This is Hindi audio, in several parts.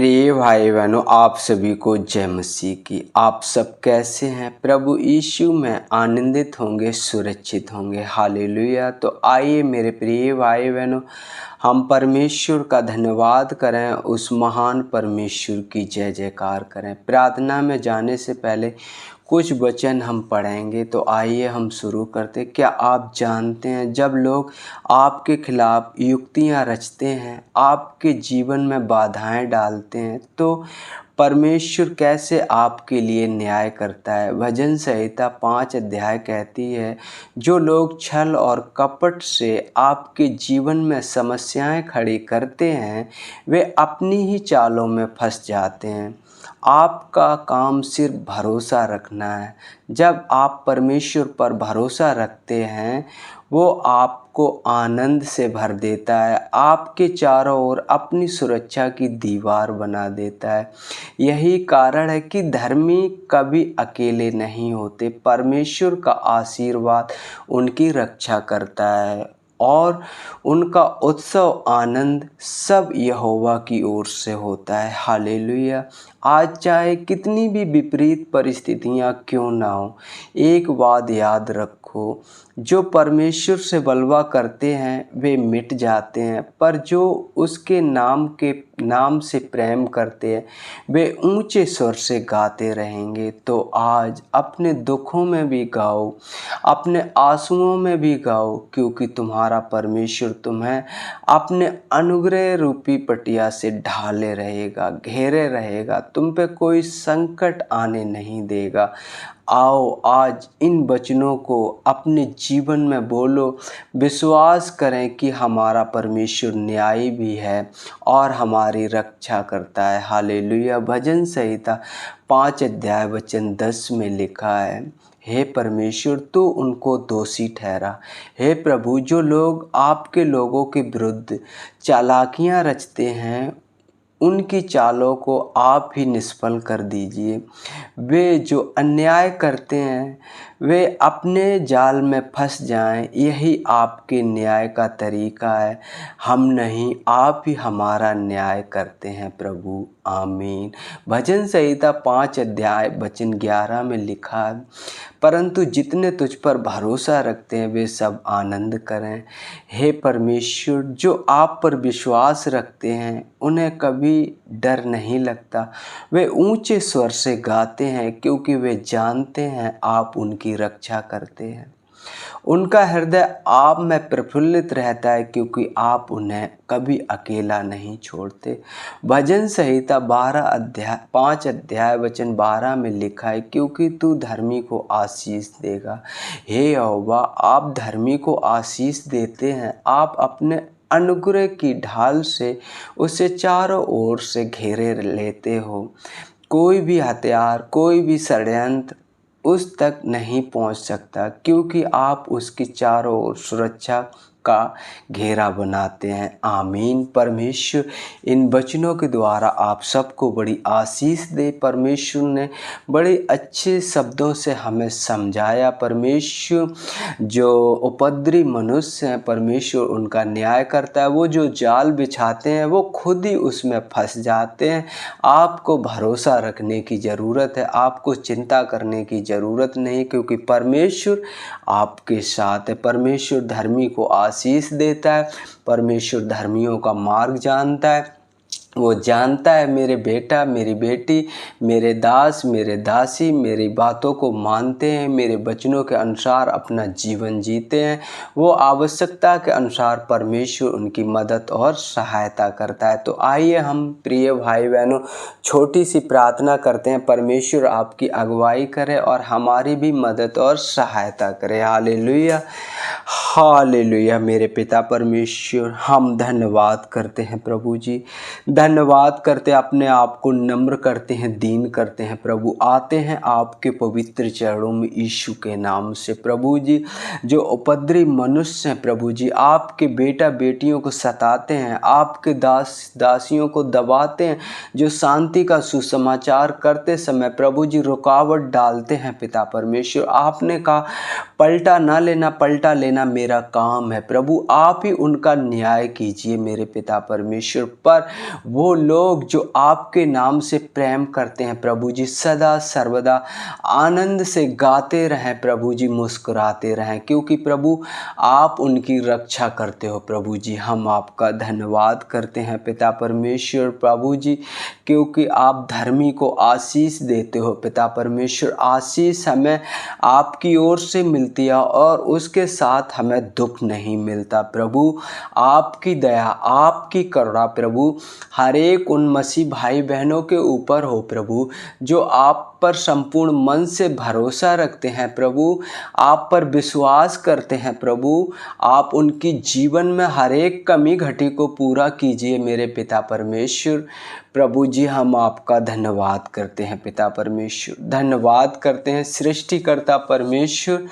प्रिय भाई बहनों, आप सभी को जय मसीह की। आप सब कैसे हैं? प्रभु यीशु में आनंदित होंगे, सुरक्षित होंगे। हालेलुया। तो आइए मेरे प्रिय भाई बहनों, हम परमेश्वर का धन्यवाद करें, उस महान परमेश्वर की जय जयकार करें। प्रार्थना में जाने से पहले कुछ वचन हम पढ़ेंगे, तो आइए हम शुरू करते। क्या आप जानते हैं, जब लोग आपके खिलाफ युक्तियां रचते हैं, आपके जीवन में बाधाएं डालते हैं, तो परमेश्वर कैसे आपके लिए न्याय करता है? भजन संहिता 5 अध्याय कहती है, जो लोग छल और कपट से आपके जीवन में समस्याएं खड़ी करते हैं, वे अपनी ही चालों में फंस जाते हैं। आपका काम सिर्फ भरोसा रखना है। जब आप परमेश्वर पर भरोसा रखते हैं, वो आपको आनंद से भर देता है, आपके चारों ओर अपनी सुरक्षा की दीवार बना देता है। यही कारण है कि धर्मी कभी अकेले नहीं होते। परमेश्वर का आशीर्वाद उनकी रक्षा करता है और उनका उत्सव आनंद सब यहोवा की ओर से होता है। हालेलुया। आज चाहे कितनी भी विपरीत परिस्थितियां क्यों ना हो, एक बात याद रखो, जो परमेश्वर से बलवा करते हैं वे मिट जाते हैं, पर जो उसके नाम से प्रेम करते हैं वे ऊंचे स्वर से गाते रहेंगे। तो आज अपने दुखों में भी गाओ, अपने आंसुओं में भी गाओ, क्योंकि तुम्हारा परमेश्वर तुम्हें अपने अनुग्रह रूपी पटिया से ढाले रहेगा, घेरे रहेगा, तुम पे कोई संकट आने नहीं देगा। आओ आज इन वचनों को अपने जीवन में बोलो, विश्वास करें कि हमारा परमेश्वर न्यायी भी है और हमारी रक्षा करता है। हालेलुया। भजन संहिता 5 अध्याय वचन 10 में लिखा है, हे परमेश्वर तू उनको दोषी ठहरा। हे प्रभु, जो लोग आपके लोगों के विरुद्ध चालाकियां रचते हैं, उनकी चालों को आप ही निष्फल कर दीजिए। वे जो अन्याय करते हैं वे अपने जाल में फंस जाएं। यही आपके न्याय का तरीका है। हम नहीं, आप ही हमारा न्याय करते हैं प्रभु। आमीन। भजन संहिता 5 अध्याय वचन 11 में लिखा है, परंतु जितने तुझ पर भरोसा रखते हैं वे सब आनंद करें। हे परमेश्वर, जो आप पर विश्वास रखते हैं उन्हें कभी डर नहीं लगता। वे ऊंचे स्वर से गाते हैं, क्योंकि वे जानते हैं आप उनकी रक्षा करते हैं। उनका हृदय आप में प्रफुल्लित रहता है, क्योंकि आप उन्हें कभी अकेला नहीं छोड़ते। भजन संहिता 5 अध्याय वचन 12 में लिखा है, क्योंकि तू धर्मी को आशीष देगा। हे यहोवा, आप धर्मी को आशीष देते हैं। आप अपने अनुग्रह की ढाल से उसे चारों ओर से घेरे लेते हो। कोई भी हथियार, कोई भी षड्यंत्र उस तक नहीं पहुंच सकता, क्योंकि आप उसकी चारों ओर सुरक्षा का घेरा बनाते हैं। आमीन। परमेश्वर इन वचनों के द्वारा आप सबको बड़ी आशीष दे। परमेश्वर ने बड़े अच्छे शब्दों से हमें समझाया। परमेश्वर जो उपद्रवी मनुष्य हैं, परमेश्वर उनका न्याय करता है। वो जो जाल बिछाते हैं वो खुद ही उसमें फंस जाते हैं। आपको भरोसा रखने की ज़रूरत है, आपको चिंता करने की ज़रूरत नहीं, क्योंकि परमेश्वर आपके साथ है। परमेश्वर धर्मी को आशीष देता है। परमेश्वर धर्मियों का मार्ग जानता है। वो जानता है मेरे बेटा, मेरी बेटी, मेरे दास, मेरे दासी मेरी बातों को मानते हैं, मेरे वचनों के अनुसार अपना जीवन जीते हैं। वो आवश्यकता के अनुसार परमेश्वर उनकी मदद और सहायता करता है। तो आइए हम प्रिय भाई बहनों छोटी सी प्रार्थना करते हैं। परमेश्वर आपकी अगुवाई करे और हमारी भी मदद और सहायता करे। Hallelujah, hallelujah. मेरे पिता परमेश्वर, हम धन्यवाद करते हैं प्रभु जी, धन्यवाद करते, अपने आप को नम्र करते हैं, दीन करते हैं प्रभु। आते हैं आपके पवित्र चरणों में यीशु के नाम से प्रभु जी। जो उपद्रवी मनुष्य हैं प्रभु जी, आपके बेटा बेटियों को सताते हैं, आपके दास दासियों को दबाते हैं, जो शांति का सुसमाचार करते समय प्रभु जी रुकावट डालते हैं पिता परमेश्वर, आपने कहा पलटा ना लेना, पलटा लेना मेरा काम है प्रभु। आप ही उनका न्याय कीजिए मेरे पिता परमेश्वर। पर वो लोग जो आपके नाम से प्रेम करते हैं प्रभु जी, सदा सर्वदा आनंद से गाते रहें प्रभु जी, मुस्कुराते रहें, क्योंकि प्रभु आप उनकी रक्षा करते हो प्रभु जी। हम आपका धन्यवाद करते हैं पिता परमेश्वर प्रभु जी, क्योंकि आप धर्मी को आशीष देते हो पिता परमेश्वर। आशीष हमें आपकी ओर से मिलती है और उसके साथ हमें दुख नहीं मिलता प्रभु। आपकी दया, आपकी करुणा प्रभु हर एक उन मसीह भाई बहनों के ऊपर हो प्रभु, जो आप पर संपूर्ण मन से भरोसा रखते हैं प्रभु, आप पर विश्वास करते हैं प्रभु। आप उनकी जीवन में हर एक कमी घटी को पूरा कीजिए मेरे पिता परमेश्वर प्रभु जी। हम आपका धन्यवाद करते हैं पिता परमेश्वर, धन्यवाद करते हैं सृष्टिकर्ता परमेश्वर।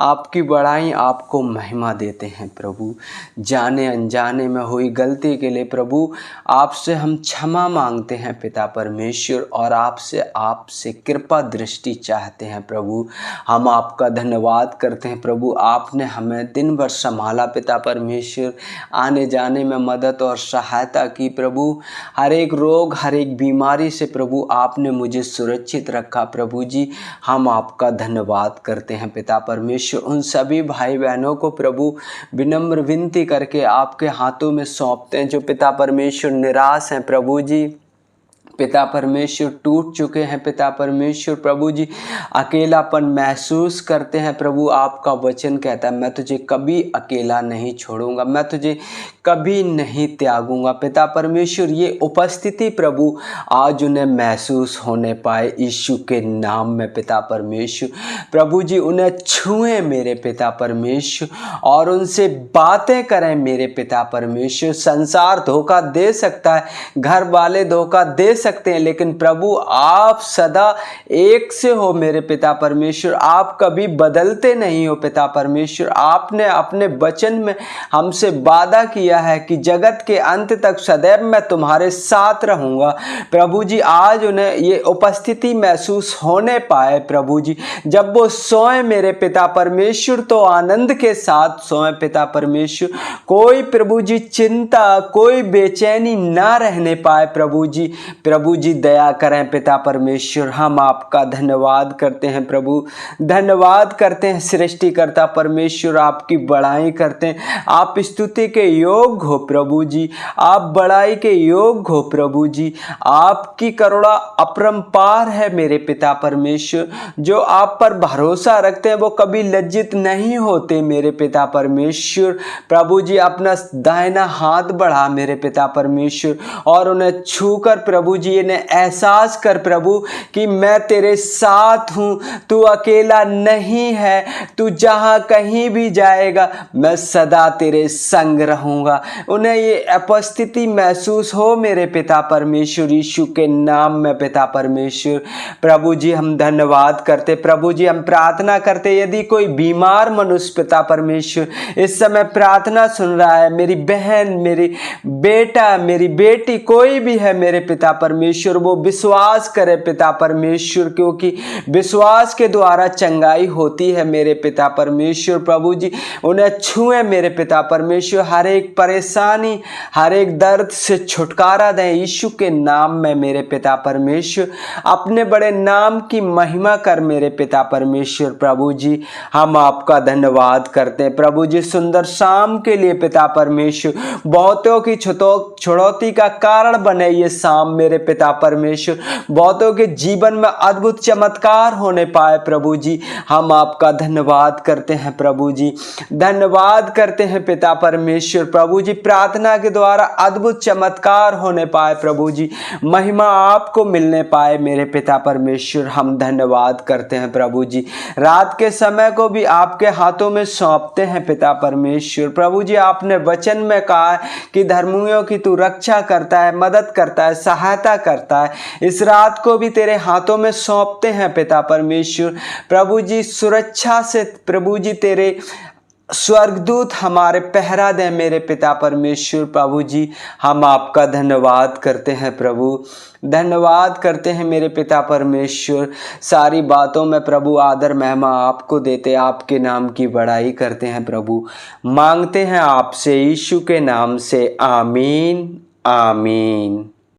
आपकी बड़ाई, आपको महिमा देते हैं प्रभु। जाने अनजाने में हुई गलती के लिए प्रभु आपसे हम क्षमा मांगते हैं पिता परमेश्वर, और आपसे कृपा दृष्टि चाहते हैं प्रभु। हम आपका धन्यवाद करते हैं प्रभु, आपने हमें दिन भर संभाला पिता परमेश्वर, आने जाने में मदद और सहायता की प्रभु। हर एक रोग, हर एक बीमारी से प्रभु आपने मुझे सुरक्षित रखा प्रभु जी। हम आपका धन्यवाद करते हैं पिता परमेश्वर। उन सभी भाई बहनों को प्रभु विनम्र विनती करके आपके हाथों में सौंपते हैं जो पिता परमेश्वर निराश हैं प्रभु जी, पिता परमेश्वर टूट चुके हैं पिता परमेश्वर प्रभु जी, अकेलापन महसूस करते हैं प्रभु। आपका वचन कहता है मैं तुझे कभी अकेला नहीं छोड़ूंगा, मैं तुझे कभी नहीं त्यागूंगा पिता परमेश्वर। ये उपस्थिति प्रभु आज उन्हें महसूस होने पाए यीशु के नाम में पिता परमेश्वर प्रभु जी। उन्हें छुएं मेरे पिता परमेश्वर और उनसे बातें करें मेरे पिता परमेश्वर। संसार धोखा दे सकता है, घर वाले धोखा दे सकते हैं, लेकिन प्रभु आप सदा एक से हो मेरे पिता परमेश्वर। आप कभी बदलते नहीं हो पिता परमेश्वर। आपने अपने वचन में हमसे वादा किया है कि जगत के अंत तक सदैव मैं तुम्हारे साथ रहूंगा प्रभु जी। आज उन्हें ये उपस्थिति महसूस होने पाए प्रभु जी। जब वो सोए मेरे पिता परमेश्वर तो आनंद के साथ सोए पिता परमेश्वर। कोई प्रभु जी चिंता, कोई बेचैनी ना रहने पाए प्रभु जी। प्रभु जी दया करें पिता परमेश्वर। हम आपका धन्यवाद करते हैं प्रभु, धन्यवाद करते हैं सृष्टिकर्ता परमेश्वर। आपकी बड़ाई करते हैं, आप स्तुति के योग हो प्रभु जी, आप बड़ाई के योग हो प्रभु जी। आपकी करुणा अपरंपार है मेरे पिता परमेश्वर। जो आप पर भरोसा रखते हैं वो कभी लज्जित नहीं होते मेरे पिता परमेश्वर प्रभु जी। अपना दाहिना हाथ बढ़ा मेरे पिता परमेश्वर और उन्हें छूकर प्रभु जी इन्हें एहसास कर प्रभु कि मैं तेरे साथ हूँ, तू अकेला नहीं है, तू जहाँ कहीं भी जाएगा मैं सदा तेरे संग रहूँगा। उन्हें ये उपस्थिति महसूस हो मेरे पिता परमेश्वर यीशु के नाम में पिता परमेश्वर प्रभु जी। हम धन्यवाद करते प्रभु जी, हम प्रार्थना करते यदि कोई बीमार मनुष्य पिता परमेश्वर इस समय प्रार्थना सुन रहा है, मेरी बहन, मेरी बेटा, मेरी बेटी, कोई भी है मेरे पिता परमेश्वर, वो विश्वास करे पिता परमेश्वर, क्योंकि विश्वास के द्वारा चंगाई होती है मेरे पिता परमेश्वर प्रभु जी। उन्हें छुए मेरे पिता परमेश्वर, हर एक परेशानी, हर एक दर्द से छुटकारा दें यीशु के नाम में मेरे पिता परमेश्वर। अपने बड़े नाम की महिमा कर मेरे पिता परमेश्वर प्रभु जी। हम आपका धन्यवाद करते हैं प्रभु जी सुंदर शाम के लिए पिता परमेश्वर। बहुतों की छुड़ौती का कारण बने ये शाम मेरे पिता परमेश्वर। बहुतों के जीवन में अद्भुत चमत्कार होने पाए प्रभु जी। हम आपका धन्यवाद करते हैं प्रभु जी, धन्यवाद करते हैं पिता परमेश्वर प्रभु जी। प्रार्थना के द्वारा अद्भुत चमत्कार होने पाए प्रभु जी, महिमा आपको मिलने पाए मेरे पिता परमेश्वर। हम धन्यवाद करते हैं प्रभु जी। रात के समय को भी आपके हाथों में सौंपते हैं पिता परमेश्वर प्रभु जी। आपने वचन में कहा है कि धर्मियों की तू रक्षा करता है, मदद करता है, सहायता करता है। इस रात को भी तेरे हाथों में सौंपते हैं पिता परमेश्वर प्रभु जी। सुरक्षा से प्रभु जी तेरे स्वर्गदूत हमारे पहरा दें मेरे पिता परमेश्वर प्रभु जी। हम आपका धन्यवाद करते हैं प्रभु, धन्यवाद करते हैं मेरे पिता परमेश्वर। सारी बातों में प्रभु आदर महिमा आपको देते, आपके नाम की बड़ाई करते हैं प्रभु। मांगते हैं आपसे यीशु के नाम से, आमीन आमीन।